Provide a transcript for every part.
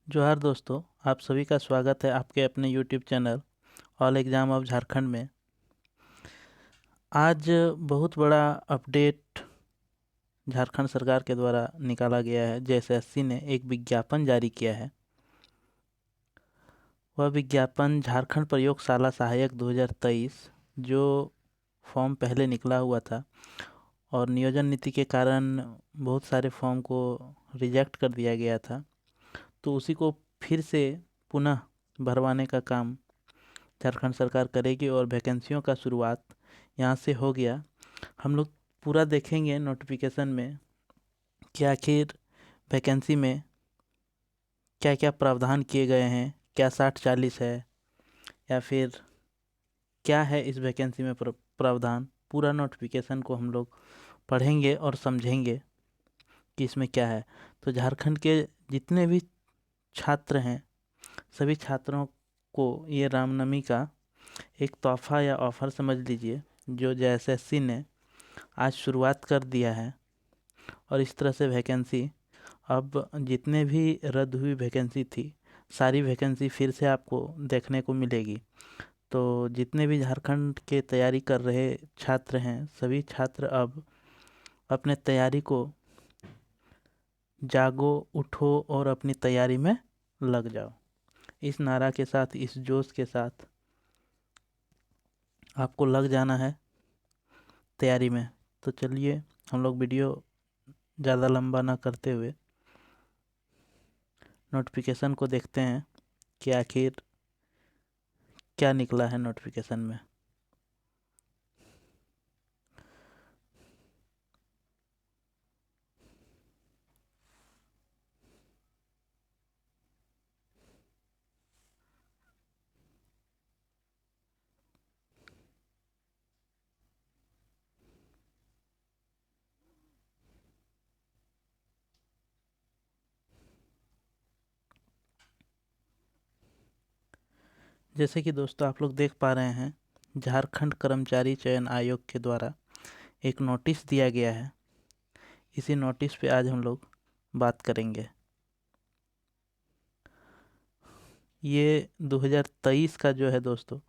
जोहार दोस्तों, आप सभी का स्वागत है आपके अपने YouTube channel all exam of Jharkhand में। आज बहुत बड़ा अपडेट झारखंड सरकार के द्वारा निकाला गया है। जेएसएससी ने एक विज्ञापन जारी किया है। वह विज्ञापन झारखंड प्रयोगशाला सहायक 2023 जो फॉर्म पहले निकला हुआ था और नियोजन नीति के कारण बहुत सारे फॉर्म को रिजेक्ट कर दिया गया था, तो उसी को फिर से पुनः भरवाने का काम झारखंड सरकार करेगी और वैकेंसियों का शुरुआत यहाँ से हो गया। हम लोग पूरा देखेंगे नोटिफिकेशन में कि आखिर वैकेंसी में क्या क्या प्रावधान किए गए हैं, क्या 60-40 है या फिर क्या है इस वैकेंसी में प्रावधान। पूरा नोटिफिकेशन को हम लोग पढ़ेंगे और समझेंगे कि इसमें क्या है। तो झारखंड के जितने भी छात्र हैं, सभी छात्रों को ये रामनवमी का एक तोहफा या ऑफ़र समझ लीजिए, जो जेएसएससी ने आज शुरुआत कर दिया है। और इस तरह से वैकेंसी, अब जितने भी रद्द हुई वैकेंसी थी, सारी वैकेंसी फिर से आपको देखने को मिलेगी। तो जितने भी झारखंड के तैयारी कर रहे छात्र हैं, सभी छात्र अब अपने तैयारी को जागो, उठो और अपनी तैयारी में लग जाओ। इस नारा के साथ, इस जोश के साथ आपको लग जाना है तैयारी में। तो चलिए हम लोग वीडियो ज़्यादा लंबा ना करते हुए नोटिफिकेशन को देखते हैं कि आखिर क्या निकला है नोटिफिकेशन में। जैसे कि दोस्तों आप लोग देख पा रहे हैं, झारखंड कर्मचारी चयन आयोग के द्वारा एक नोटिस दिया गया है। इसी नोटिस पे आज हम लोग बात करेंगे। ये 2023 का जो है दोस्तों,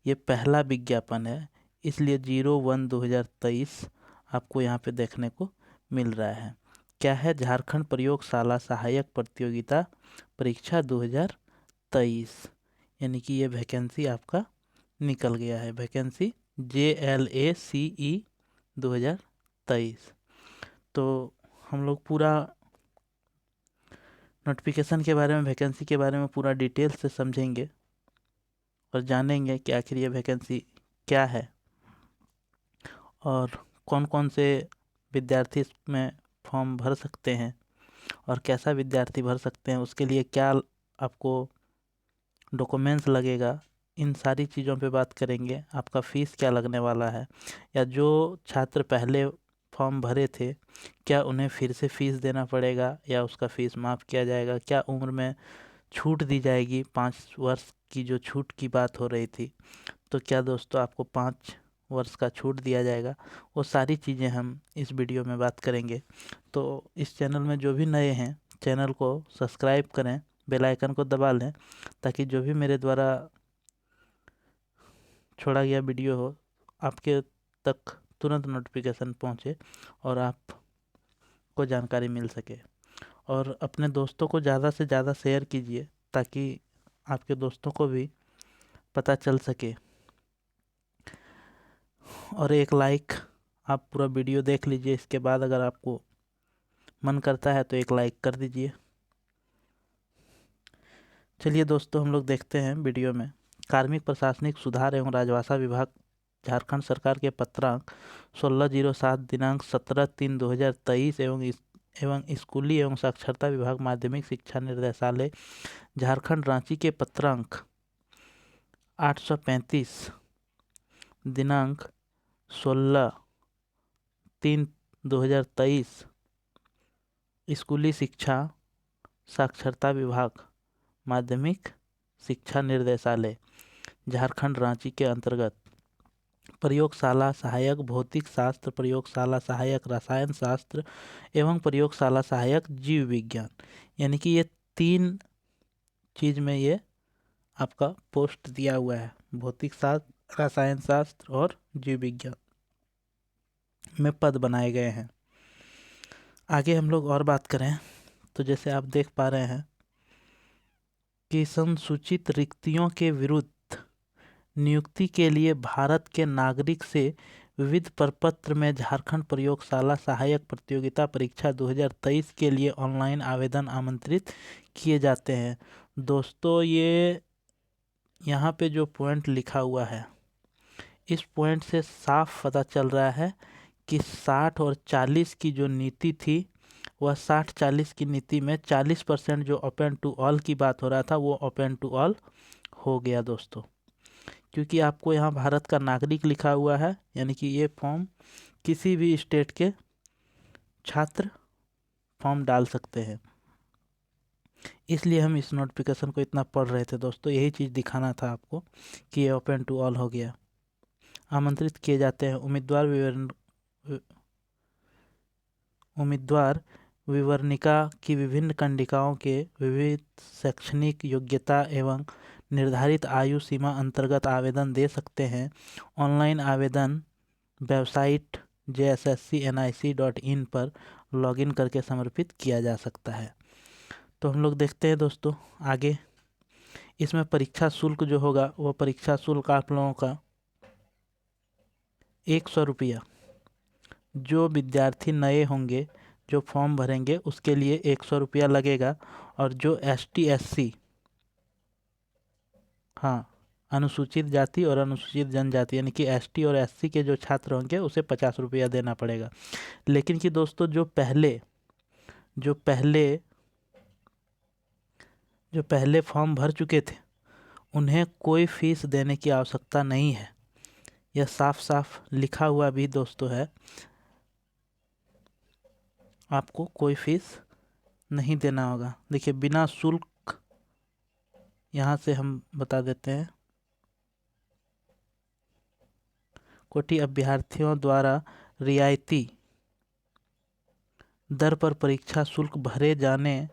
ये पहला विज्ञापन है, इसलिए 01/2023 आपको यहाँ पे देखने को मिल रहा है। क्या है? झारखंड प्रयोगशाला सहायक प्रतियोगिता परीक्षा 2023, यानी कि ये वैकेंसी आपका निकल गया है। Vacancy JLACE 2023। तो हम लोग पूरा नोटिफिकेशन के बारे में, वैकेंसी के बारे में पूरा डिटेल से समझेंगे और जानेंगे कि आखिर ये वैकेंसी क्या है और कौन कौन से विद्यार्थी इसमें फॉर्म भर सकते हैं और कैसा विद्यार्थी भर सकते हैं, उसके लिए क्या आपको डॉक्यूमेंट्स लगेगा। इन सारी चीज़ों पे बात करेंगे। आपका फ़ीस क्या लगने वाला है, या जो छात्र पहले फॉर्म भरे थे, क्या उन्हें फिर से फ़ीस देना पड़ेगा या उसका फ़ीस माफ़ किया जाएगा। क्या उम्र में छूट दी जाएगी, 5 वर्ष की जो छूट की बात हो रही थी, तो क्या दोस्तों आपको 5 वर्ष का छूट दिया जाएगा। वो सारी चीज़ें हम इस वीडियो में बात करेंगे। तो इस चैनल में जो भी नए हैं, चैनल को सब्सक्राइब करें, बेल आइकन को दबा लें, ताकि जो भी मेरे द्वारा छोड़ा गया वीडियो हो, आपके तक तुरंत नोटिफिकेशन पहुंचे और आपको जानकारी मिल सके। और अपने दोस्तों को ज़्यादा से ज़्यादा शेयर कीजिए, ताकि आपके दोस्तों को भी पता चल सके। और एक लाइक, आप पूरा वीडियो देख लीजिए, इसके बाद अगर आपको मन करता है तो एक लाइक कर दीजिए। चलिए दोस्तों हम लोग देखते हैं वीडियो में। कार्मिक प्रशासनिक सुधार एवं राजभाषा विभाग झारखंड सरकार के पत्रांक 1607 दिनांक 17/3/2023 एवं स्कूली एवं साक्षरता विभाग माध्यमिक शिक्षा निर्देशालय झारखंड रांची के पत्रांक 835 दिनांक 16/3/2023 स्कूली शिक्षा साक्षरता विभाग माध्यमिक शिक्षा निर्देशालय झारखंड रांची के अंतर्गत प्रयोगशाला सहायक भौतिक शास्त्र, प्रयोगशाला सहायक रसायन शास्त्र एवं प्रयोगशाला सहायक जीव विज्ञान, यानी कि ये 3 चीज़ में ये आपका पोस्ट दिया हुआ है। भौतिक शास्त्र, रसायन शास्त्र और जीव विज्ञान में पद बनाए गए हैं। आगे हम लोग और बात करें तो जैसे आप देख पा रहे हैं कि संसूचित रिक्तियों के विरुद्ध नियुक्ति के लिए भारत के नागरिक से विविध प्रपत्र में झारखंड प्रयोगशाला सहायक प्रतियोगिता परीक्षा 2023 के लिए ऑनलाइन आवेदन आमंत्रित किए जाते हैं। दोस्तों, ये यहाँ पे जो पॉइंट लिखा हुआ है, इस पॉइंट से साफ पता चल रहा है कि 60 और 40 की जो नीति थी, वह 60-40 की नीति में 40% जो ओपन टू ऑल की बात हो रहा था, वो ओपन टू ऑल हो गया दोस्तों। क्योंकि आपको यहाँ भारत का नागरिक लिखा हुआ है, यानी कि ये फॉर्म किसी भी स्टेट के छात्र फॉर्म डाल सकते हैं। इसलिए हम इस नोटिफिकेशन को इतना पढ़ रहे थे दोस्तों, यही चीज़ दिखाना था आपको कि ये ओपन टू ऑल हो गया। आमंत्रित किए जाते हैं उम्मीदवार विवरणिका की विभिन्न कंडिकाओं के विविध शैक्षणिक योग्यता एवं निर्धारित आयु सीमा अंतर्गत आवेदन दे सकते हैं। ऑनलाइन आवेदन वेबसाइट jsscnic.in पर लॉगिन करके समर्पित किया जा सकता है। तो हम लोग देखते हैं दोस्तों आगे। इसमें परीक्षा शुल्क जो होगा, वो परीक्षा शुल्क आप लोगों का 100 रुपया, जो विद्यार्थी नए होंगे जो फॉर्म भरेंगे उसके लिए 100 रुपया लगेगा। और जो ST SC, हाँ, अनुसूचित जाति और अनुसूचित जनजाति यानी कि ST और SC के जो छात्र होंगे उसे 50 रुपया देना पड़ेगा। लेकिन कि दोस्तों जो पहले फॉर्म भर चुके थे उन्हें कोई फीस देने की आवश्यकता नहीं है। यह साफ साफ लिखा हुआ भी दोस्तों है, आपको कोई फीस नहीं देना होगा। देखिए, बिना शुल्क, यहाँ से हम बता देते हैं, कोटि अभ्यर्थियों द्वारा रियायती दर पर परीक्षा शुल्क भरे जाने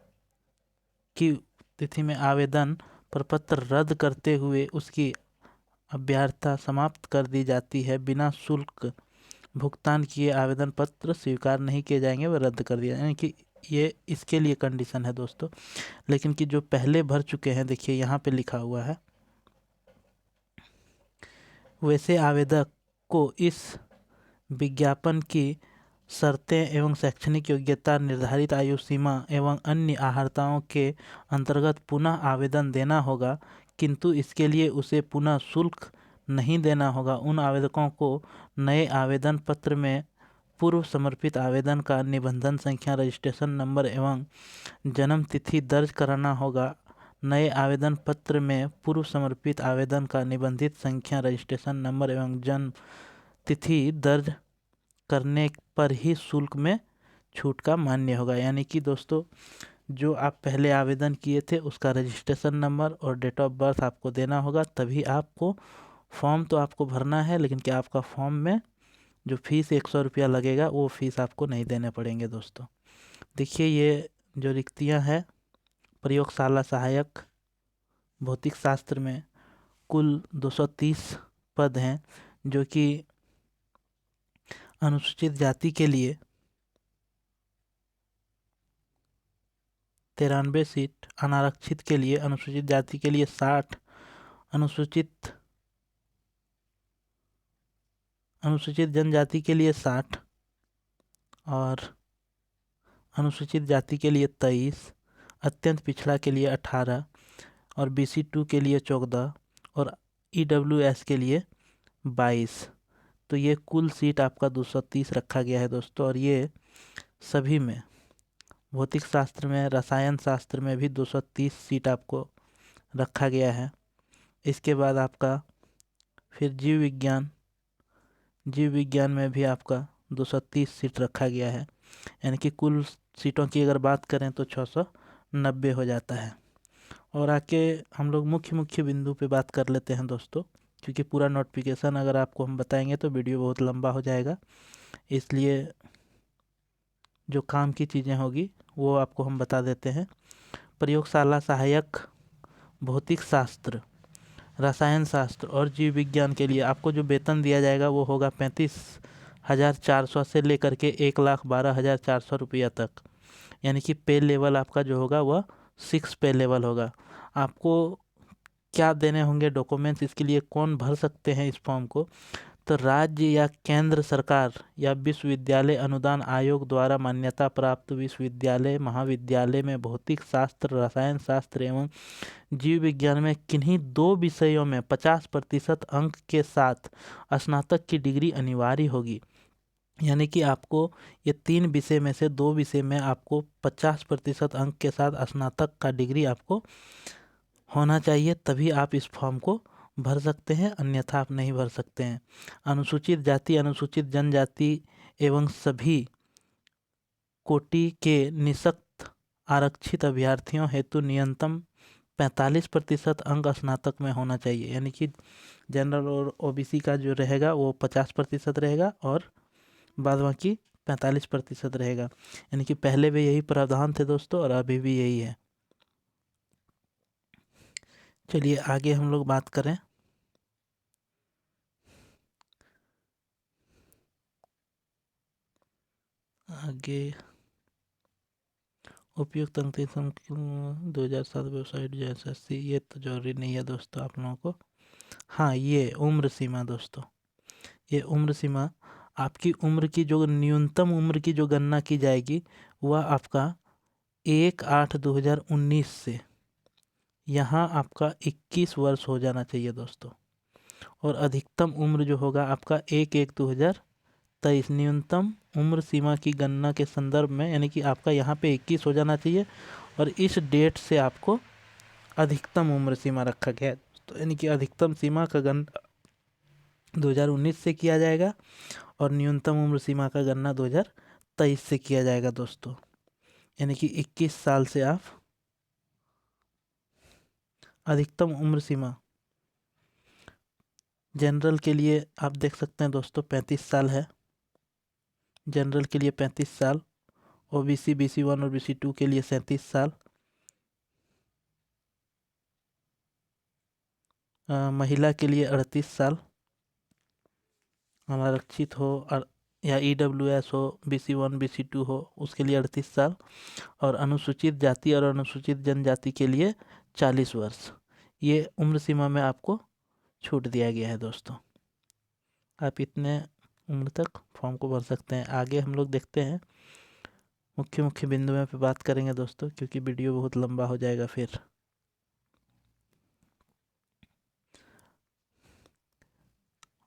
की तिथि में आवेदन प्रपत्र रद्द करते हुए उसकी अभ्यर्थता समाप्त कर दी जाती है। बिना शुल्क भुगतान किए आवेदन पत्र स्वीकार नहीं किए जाएंगे, वह रद्द कर दिया, यानी कि ये इसके लिए कंडीशन है दोस्तों। लेकिन कि जो पहले भर चुके हैं, देखिए यहाँ पे लिखा हुआ है, वैसे आवेदक को इस विज्ञापन की शर्तें एवं शैक्षणिक योग्यता, निर्धारित आयु सीमा एवं अन्य आहर्ताओं के अंतर्गत पुनः आवेदन देना होगा, किंतु इसके लिए उसे पुनः शुल्क नहीं देना होगा। उन आवेदकों को नए आवेदन पत्र में पूर्व समर्पित आवेदन का निबंधन संख्या, रजिस्ट्रेशन नंबर एवं जन्म तिथि दर्ज कराना होगा। नए आवेदन पत्र में पूर्व समर्पित आवेदन का निबंधित संख्या, रजिस्ट्रेशन नंबर एवं जन्म तिथि दर्ज करने पर ही शुल्क में छूट का मान्य होगा। यानी कि दोस्तों, जो आप पहले आवेदन किए थे उसका रजिस्ट्रेशन नंबर और डेट ऑफ बर्थ आपको देना होगा, तभी आपको फॉर्म तो आपको भरना है, लेकिन क्या आपका फॉर्म में जो फीस 100 रुपया लगेगा वो फीस आपको नहीं देने पड़ेंगे दोस्तों। देखिए, ये जो रिक्तियां हैं प्रयोगशाला सहायक भौतिक शास्त्र में कुल 230 पद हैं, जो कि अनुसूचित जाति के लिए 93 सीट, अनारक्षित के लिए, अनुसूचित जाति के लिए 60, अनुसूचित जनजाति के लिए 60 और अनुसूचित जाति के लिए 23, अत्यंत पिछड़ा के लिए 18 और BC2 के लिए 14 और EWS के लिए 22। तो ये कुल सीट आपका 230 रखा गया है दोस्तों। और ये सभी में, भौतिक शास्त्र में, रसायन शास्त्र में भी 230 सीट आपको रखा गया है। इसके बाद आपका फिर जीव विज्ञान में भी आपका 230 सीट रखा गया है। यानी कि कुल सीटों की अगर बात करें तो 690 हो जाता है। और आके हम लोग मुख्य बिंदु पे बात कर लेते हैं दोस्तों, क्योंकि पूरा नोटिफिकेशन अगर आपको हम बताएंगे तो वीडियो बहुत लंबा हो जाएगा। इसलिए जो काम की चीज़ें होगी वो आपको हम बता देते हैं। प्रयोगशाला सहायक भौतिक शास्त्र, रसायन शास्त्र और जीव विज्ञान के लिए आपको जो वेतन दिया जाएगा वो होगा 35,400 से लेकर के 1,12,400 रुपया तक। यानी कि पे लेवल आपका जो होगा वह 6 पे लेवल होगा। आपको क्या देने होंगे डॉक्यूमेंट्स, इसके लिए कौन भर सकते हैं इस फॉर्म को, तो राज्य या केंद्र सरकार या विश्वविद्यालय अनुदान आयोग द्वारा मान्यता प्राप्त विश्वविद्यालय महाविद्यालय में भौतिक शास्त्र, रसायन शास्त्र एवं जीव विज्ञान में किन्हीं 2 विषयों में 50% अंक के साथ स्नातक की डिग्री अनिवार्य होगी। यानी कि आपको ये 3 विषय में से 2 विषय में आपको 50% अंक के साथ स्नातक का डिग्री आपको होना चाहिए, तभी आप इस फॉर्म को भर सकते हैं, अन्यथा आप नहीं भर सकते हैं। अनुसूचित जाति, अनुसूचित जनजाति एवं सभी कोटि के निःशक्त आरक्षित अभ्यर्थियों हेतु न्यूनतम 45% अंक स्नातक में होना चाहिए। यानी कि जनरल और ओबीसी का जो रहेगा वो 50% रहेगा और बाद बाकी 45% रहेगा। यानी कि पहले भी यही प्रावधान थे दोस्तों और अभी भी यही है। चलिए आगे हम लोग बात करें। आगे उपयुक्त अंतिम 2007 वेबसाइट जैसा सी, ये तो जरूरी नहीं है दोस्तों आप लोगों को। हाँ, ये उम्र सीमा दोस्तों, ये उम्र सीमा आपकी उम्र की जो न्यूनतम उम्र की जो गणना की जाएगी वह आपका 1/8/2019 से यहाँ आपका 21 वर्ष हो जाना चाहिए दोस्तों। और अधिकतम उम्र जो होगा आपका 1/1/2023। न्यूनतम उम्र सीमा की गणना के संदर्भ में यानी कि आपका यहाँ पे 21 हो जाना चाहिए और इस डेट से आपको अधिकतम उम्र सीमा रखा गया है। तो यानी कि अधिकतम सीमा का गणना 2019 से किया जाएगा और न्यूनतम उम्र सीमा का गणना 2023 से किया जाएगा दोस्तों। यानी कि 21 साल से आप अधिकतम उम्र सीमा जनरल के लिए आप देख सकते हैं दोस्तों 35 साल है, जनरल के लिए 35 साल, ओबीसी BC1 और BC2 के लिए 37 साल, महिला के लिए 38 साल, अनारक्षित हो या EWS हो, BC1 BC2 हो उसके लिए 38 साल, और अनुसूचित जाति और अनुसूचित जनजाति के लिए 40 वर्ष। ये उम्र सीमा में आपको छूट दिया गया है दोस्तों। आप इतने उम्र तक फॉर्म को भर सकते हैं। आगे हम लोग देखते हैं, मुख्य मुख्य बिंदुओं पे बात करेंगे दोस्तों, क्योंकि वीडियो बहुत लंबा हो जाएगा फिर।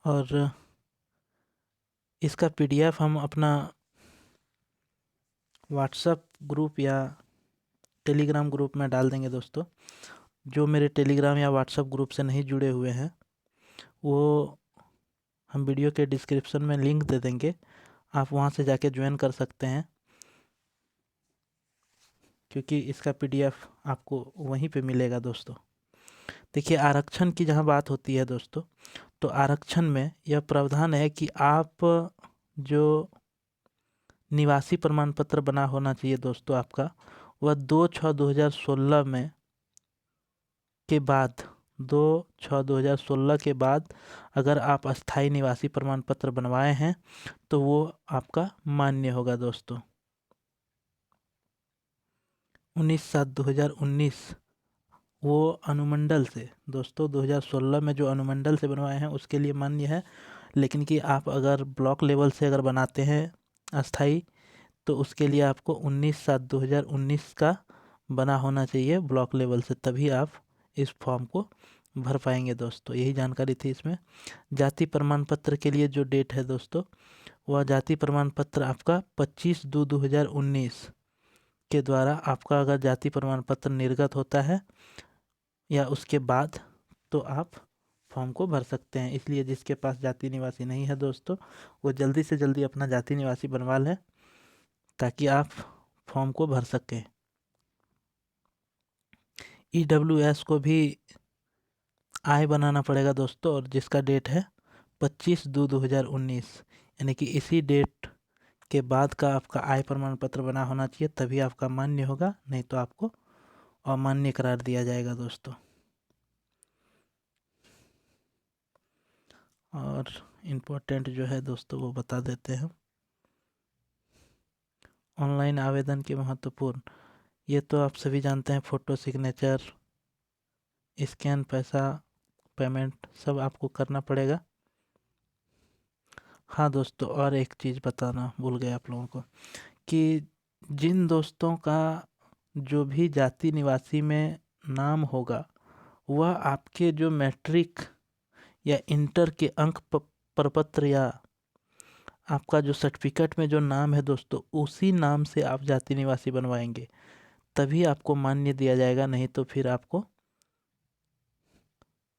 और इसका PDF हम अपना व्हाट्सएप ग्रुप या टेलीग्राम ग्रुप में डाल देंगे दोस्तों। जो मेरे टेलीग्राम या व्हाट्सएप ग्रुप से नहीं जुड़े हुए हैं वो हम वीडियो के डिस्क्रिप्शन में लिंक दे देंगे, आप वहाँ से जाके ज्वाइन कर सकते हैं, क्योंकि इसका PDF आपको वहीं पे मिलेगा दोस्तों। देखिए, आरक्षण की जहाँ बात होती है दोस्तों, तो आरक्षण में यह प्रावधान है कि आप जो निवासी प्रमाण पत्र बना होना चाहिए दोस्तों आपका, वह 2/6/2016 में के बाद 2/6/2016 के बाद अगर आप अस्थायी निवासी प्रमाण पत्र बनवाए हैं तो वो आपका मान्य होगा दोस्तों। 19/7/2019 वो अनुमंडल से दोस्तों, 2016 में जो अनुमंडल से बनवाए हैं उसके लिए मान्य है, लेकिन कि आप अगर ब्लॉक लेवल से अगर बनाते हैं अस्थाई तो उसके लिए आपको 19/7/2019 का बना होना चाहिए ब्लॉक लेवल से, तभी आप इस फॉर्म को भर पाएंगे दोस्तों। यही जानकारी थी इसमें। जाति प्रमाण पत्र के लिए जो डेट है दोस्तों, वह जाति प्रमाण पत्र आपका 25/2/2019 के द्वारा आपका अगर जाति प्रमाण पत्र निर्गत होता है या उसके बाद तो आप फॉर्म को भर सकते हैं। इसलिए जिसके पास जाति निवासी नहीं है दोस्तों, वो जल्दी से जल्दी अपना जाति निवासी बनवा लें ताकि आप फॉर्म को भर सकें। EWS को भी आय बनाना पड़ेगा दोस्तों, और जिसका डेट है 25/2/2019, यानी कि इसी डेट के बाद का आपका आय प्रमाण पत्र बना होना चाहिए, तभी आपका मान्य होगा, नहीं तो आपको अमान्य करार दिया जाएगा दोस्तों। और इम्पोर्टेंट जो है दोस्तों वो बता देते हैं। ऑनलाइन आवेदन के महत्वपूर्ण, ये तो आप सभी जानते हैं, फ़ोटो, सिग्नेचर, स्कैन, पैसा पेमेंट सब आपको करना पड़ेगा। हाँ दोस्तों, और एक चीज़ बताना भूल गए आप लोगों को कि जिन दोस्तों का जो भी जाति निवासी में नाम होगा वह आपके जो मैट्रिक या इंटर के अंक प्रपत्र या आपका जो सर्टिफिकेट में जो नाम है दोस्तों, उसी नाम से आप जाति निवासी बनवाएंगे तभी आपको मान्य दिया जाएगा, नहीं तो फिर आपको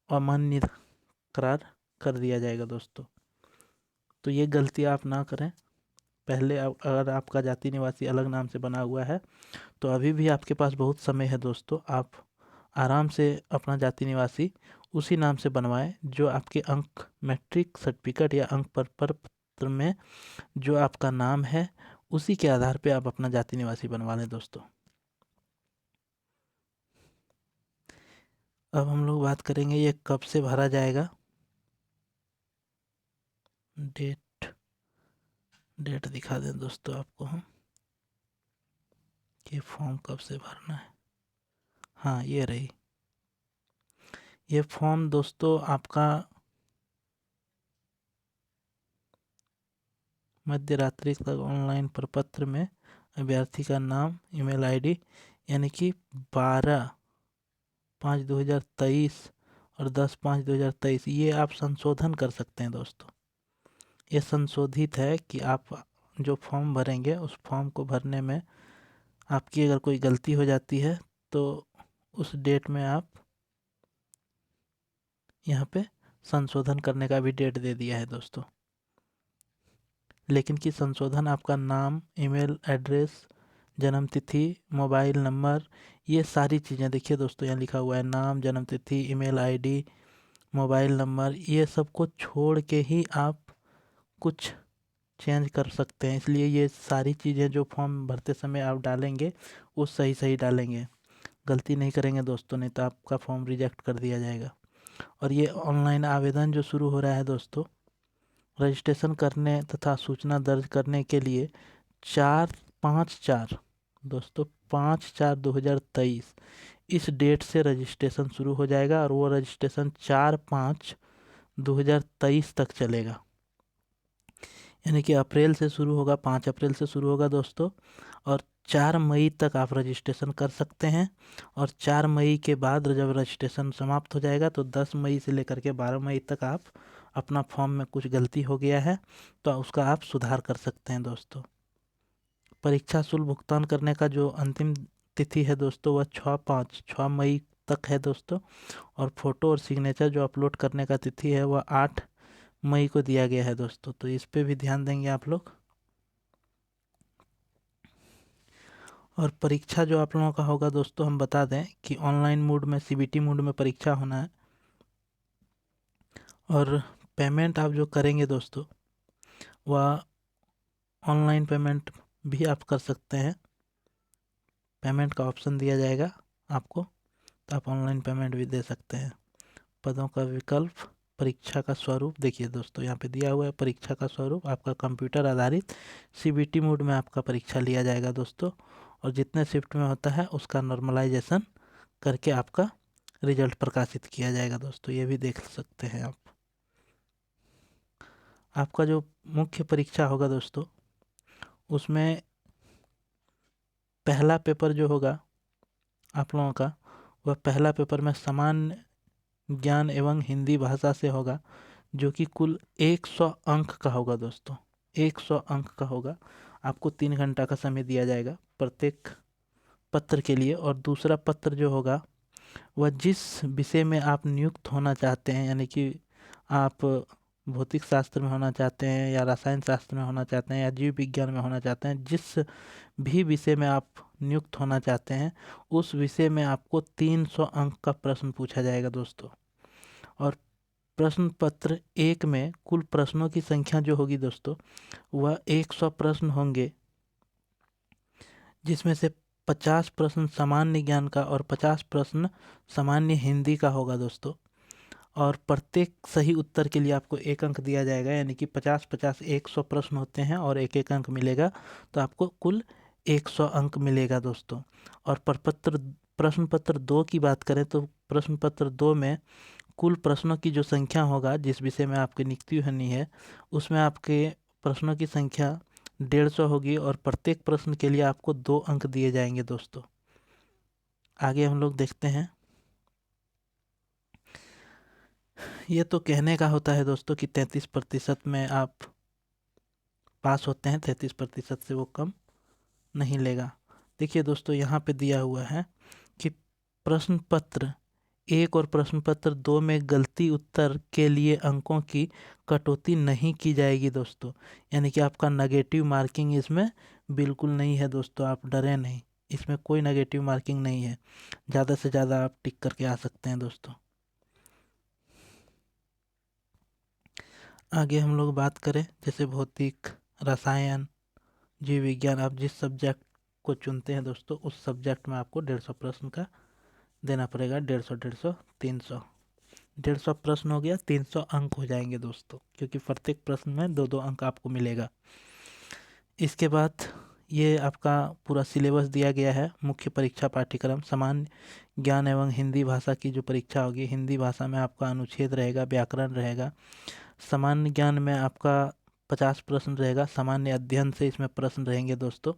अमान्य करार कर दिया जाएगा दोस्तों। तो ये गलती आप ना करें। पहले अगर आपका जाति निवासी अलग नाम से बना हुआ है तो अभी भी आपके पास बहुत समय है दोस्तों, आप आराम से अपना जाति निवासी उसी नाम से बनवाएं जो आपके अंक मैट्रिक सर्टिफिकेट या अंक पत्र में जो आपका नाम है उसी के आधार पे आप अपना जाति निवासी बनवा लें दोस्तों। अब हम लोग बात करेंगे ये कब से भरा जाएगा। डेट दिखा दें दोस्तों आपको हम कि फॉर्म कब से भरना है। हाँ, ये रही। ये फॉर्म दोस्तों आपका मध्य रात्रि तक ऑनलाइन प्रपत्र में अभ्यर्थी का नाम, ईमेल आईडी यानी कि 12/5/2023 और 10/5/2023 ये आप संशोधन कर सकते हैं दोस्तों। ये संशोधित है कि आप जो फॉर्म भरेंगे उस फॉर्म को भरने में आपकी अगर कोई गलती हो जाती है तो उस डेट में आप यहाँ पे संशोधन करने का भी डेट दे दिया है दोस्तों। लेकिन कि संशोधन आपका नाम, ईमेल एड्रेस, जन्म तिथि, मोबाइल नंबर, ये सारी चीज़ें देखिए दोस्तों, यहाँ लिखा हुआ है नाम, जन्म तिथि, ईमेल आईडी, मोबाइल नंबर, ये सब को छोड़ के ही आप कुछ चेंज कर सकते हैं। इसलिए ये सारी चीज़ें जो फॉर्म भरते समय आप डालेंगे वो सही सही डालेंगे, गलती नहीं करेंगे दोस्तों, नहीं तो आपका फॉर्म रिजेक्ट कर दिया जाएगा। और ये ऑनलाइन आवेदन जो शुरू हो रहा है दोस्तों, रजिस्ट्रेशन करने तथा सूचना दर्ज करने के लिए 4/5/4 दोस्तों 5/4/2023 इस डेट से रजिस्ट्रेशन शुरू हो जाएगा और वो रजिस्ट्रेशन 4/5/2023 तक चलेगा। यानी कि अप्रैल से शुरू होगा, 5 अप्रैल से शुरू होगा दोस्तों, और 4 मई तक आप रजिस्ट्रेशन कर सकते हैं। और 4 मई के बाद जब रजिस्ट्रेशन समाप्त हो जाएगा तो 10 मई से लेकर के 12 मई तक आप अपना फॉर्म में कुछ गलती हो गया है तो उसका आप सुधार कर सकते हैं दोस्तों। परीक्षा शुल्क भुगतान करने का जो अंतिम तिथि है दोस्तों वह 6 मई तक है दोस्तों। और फ़ोटो और सिग्नेचर जो अपलोड करने का तिथि है वह 8 मई को दिया गया है दोस्तों, तो इस पे भी ध्यान देंगे आप लोग। और परीक्षा जो आप लोगों का होगा दोस्तों, हम बता दें कि ऑनलाइन मोड में, सीबीटी मोड में परीक्षा होना है। और पेमेंट आप जो करेंगे दोस्तों वह ऑनलाइन पेमेंट भी आप कर सकते हैं, पेमेंट का ऑप्शन दिया जाएगा आपको, तो आप ऑनलाइन पेमेंट भी दे सकते हैं। पदों का विकल्प, परीक्षा का स्वरूप देखिए दोस्तों यहाँ पे दिया हुआ है, परीक्षा का स्वरूप आपका कंप्यूटर आधारित सीबीटी मोड में आपका परीक्षा लिया जाएगा दोस्तों। और जितने शिफ्ट में होता है उसका नॉर्मलाइजेशन करके आपका रिजल्ट प्रकाशित किया जाएगा दोस्तों, ये भी देख सकते हैं आप। आपका जो मुख्य परीक्षा होगा दोस्तों उसमें पहला पेपर जो होगा आप लोगों का, वह पहला पेपर में सामान्य ज्ञान एवं हिंदी भाषा से होगा, जो कि कुल 100 अंक का होगा दोस्तों, 100 अंक का होगा। आपको 3 घंटा का समय दिया जाएगा प्रत्येक पत्र के लिए। और दूसरा पत्र जो होगा वह जिस विषय में आप नियुक्त होना चाहते हैं, यानी कि आप भौतिक शास्त्र में होना चाहते हैं या रसायन शास्त्र में होना चाहते हैं या जीव विज्ञान में होना चाहते हैं, जिस भी विषय में आप नियुक्त होना चाहते हैं उस विषय में आपको 300 अंक का प्रश्न पूछा जाएगा दोस्तों। और प्रश्न पत्र 1 में कुल प्रश्नों की संख्या जो होगी दोस्तों वह 100 प्रश्न होंगे, जिसमें से 50 प्रश्न सामान्य ज्ञान का और 50 प्रश्न सामान्य हिंदी का होगा दोस्तों। और प्रत्येक सही उत्तर के लिए आपको 1 अंक दिया जाएगा, यानी कि 50-50 100 प्रश्न होते हैं और 1-1 अंक मिलेगा, तो आपको कुल 100 अंक मिलेगा दोस्तों। और प्रश्न पत्र 2 की बात करें तो प्रश्न पत्र 2 में कुल प्रश्नों की जो संख्या होगा, जिस विषय में आपकी नियुक्ति होनी है, उसमें आपके प्रश्नों की संख्या 150 होगी और प्रत्येक प्रश्न के लिए आपको 2 अंक दिए जाएंगे दोस्तों। आगे हम लोग देखते हैं। ये तो कहने का होता है दोस्तों कि 33% में आप पास होते हैं, 33% से वो कम नहीं लेगा। देखिए दोस्तों, यहाँ पे दिया हुआ है कि प्रश्न पत्र 1 और प्रश्न पत्र 2 में गलती उत्तर के लिए अंकों की कटौती नहीं की जाएगी दोस्तों, यानी कि आपका नेगेटिव मार्किंग इसमें बिल्कुल नहीं है दोस्तों, आप डरें नहीं, इसमें कोई नेगेटिव मार्किंग नहीं है। ज़्यादा से ज़्यादा आप टिक करके आ सकते हैं दोस्तों। आगे हम लोग बात करें, जैसे भौतिक, रसायन, जीव विज्ञान, आप जिस सब्जेक्ट को चुनते हैं दोस्तों, उस सब्जेक्ट में आपको 150 प्रश्न का देना पड़ेगा। 150, 300, 150 प्रश्न हो गया, 300 अंक हो जाएंगे दोस्तों, क्योंकि प्रत्येक प्रश्न में 2-2 अंक आपको मिलेगा। इसके बाद ये आपका पूरा सिलेबस दिया गया है। मुख्य परीक्षा पाठ्यक्रम सामान्य ज्ञान एवं हिंदी भाषा की जो परीक्षा होगी, हिंदी भाषा में आपका अनुच्छेद रहेगा, व्याकरण रहेगा। सामान्य ज्ञान में आपका 50 प्रश्न रहेगा। सामान्य अध्ययन से इसमें प्रश्न रहेंगे दोस्तों,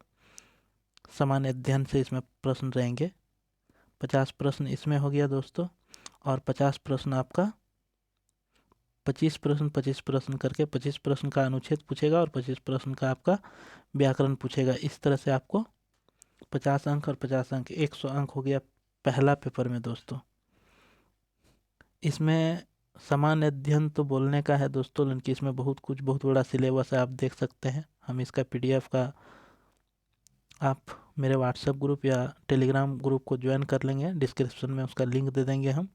सामान्य अध्ययन से इसमें प्रश्न रहेंगे। 50 प्रश्न इसमें हो गया दोस्तों। और 50 प्रश्न आपका 25 प्रश्न करके 25 प्रश्न का अनुच्छेद पूछेगा और 25 प्रश्न का आपका व्याकरण पूछेगा। इस तरह से आपको 50 अंक और 50 अंक, 100 अंक हो गया पहला पेपर में दोस्तों। इसमें सामान्य अध्ययन तो बोलने का है दोस्तों, लेकिन इसमें बहुत बड़ा सिलेबस है, आप देख सकते हैं। हम इसका PDF का आप मेरे व्हाट्सएप ग्रुप या टेलीग्राम ग्रुप को ज्वाइन कर लेंगे, डिस्क्रिप्शन में उसका लिंक दे देंगे हम,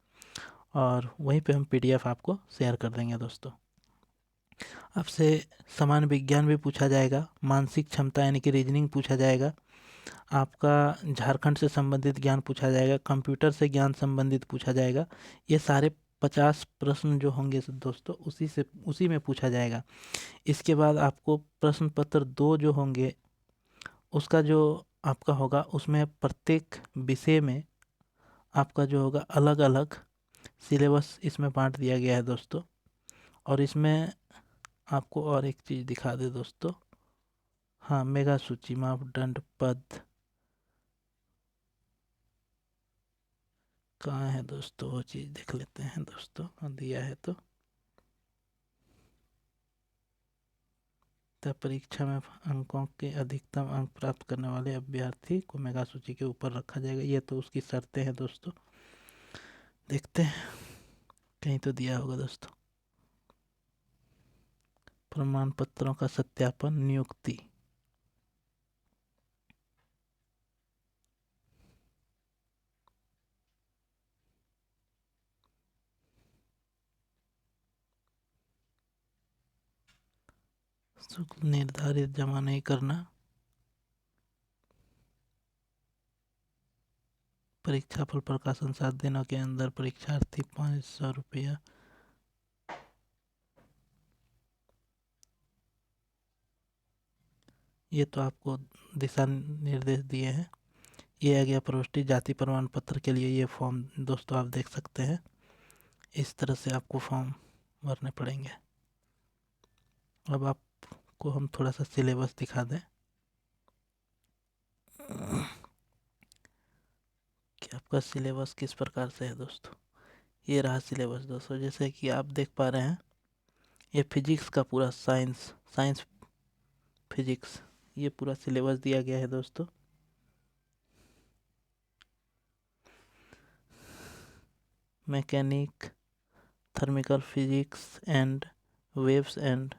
और वहीं पे हम PDF आपको शेयर कर देंगे दोस्तों। आपसे सामान्य विज्ञान भी पूछा जाएगा, मानसिक क्षमता यानी कि रीजनिंग पूछा जाएगा, आपका झारखंड से संबंधित ज्ञान पूछा जाएगा, कंप्यूटर से ज्ञान संबंधित पूछा जाएगा। ये सारे 50 प्रश्न जो होंगे दोस्तों, उसी में पूछा जाएगा। इसके बाद आपको प्रश्न पत्र 2 जो होंगे, उसका जो आपका होगा, उसमें प्रत्येक विषय में आपका जो होगा अलग अलग सिलेबस इसमें बांट दिया गया है दोस्तों। और इसमें आपको और एक चीज़ दिखा दे दोस्तों, हाँ, मेगा सूची, मापदंड, पद कहाँ है दोस्तों, वो चीज़ देख लेते हैं दोस्तों, दिया है तो परीक्षा में अंकों के अधिकतम अंक प्राप्त करने वाले अभ्यर्थी को मेगा सूची के ऊपर रखा जाएगा। ये तो उसकी शर्तें हैं दोस्तों, देखते हैं कहीं तो दिया होगा दोस्तों। प्रमाण पत्रों का सत्यापन, नियुक्ति, शुल्क निर्धारित जमा नहीं करना, परीक्षा फल प्रकाशन 7 दिनों के अंदर परीक्षार्थी 500 रुपया, ये तो आपको दिशा निर्देश दिए हैं। ये आ गया प्रविष्टि जाति प्रमाण पत्र के लिए, ये फॉर्म दोस्तों आप देख सकते हैं, इस तरह से आपको फॉर्म भरने पड़ेंगे। अब आपको हम थोड़ा सा सिलेबस दिखा दें कि आपका सिलेबस किस प्रकार से है दोस्तों। ये रहा सिलेबस दोस्तों, जैसे कि आप देख पा रहे हैं, ये फिजिक्स का पूरा साइंस फिजिक्स, ये पूरा सिलेबस दिया गया है दोस्तों। Mechanic, thermal physics and waves and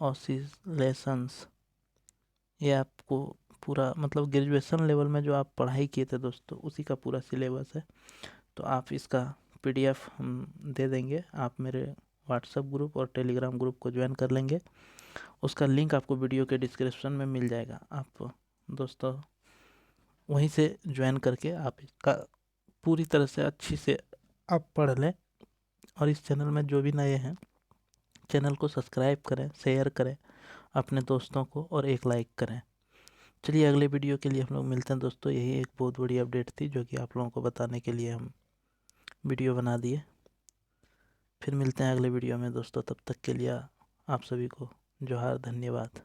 oscillations, ये आपको पूरा मतलब ग्रेजुएशन लेवल में जो आप पढ़ाई किए थे दोस्तों, उसी का पूरा सिलेबस है। तो आप इसका PDF हम दे देंगे, आप मेरे व्हाट्सएप ग्रुप और टेलीग्राम ग्रुप को ज्वाइन कर लेंगे, उसका लिंक आपको वीडियो के डिस्क्रिप्शन में मिल जाएगा। आप दोस्तों वहीं से ज्वाइन करके आप इसका पूरी तरह से अच्छी से आप पढ़ लें, और इस चैनल में जो भी नए हैं, चैनल को सब्सक्राइब करें, शेयर करें अपने दोस्तों को और एक लाइक करें। चलिए अगले वीडियो के लिए हम लोग मिलते हैं दोस्तों। यही एक बहुत बड़ी अपडेट थी जो कि आप लोगों को बताने के लिए हम वीडियो बना दिए। फिर मिलते हैं अगले वीडियो में दोस्तों, तब तक के लिए आप सभी को जोहार, धन्यवाद।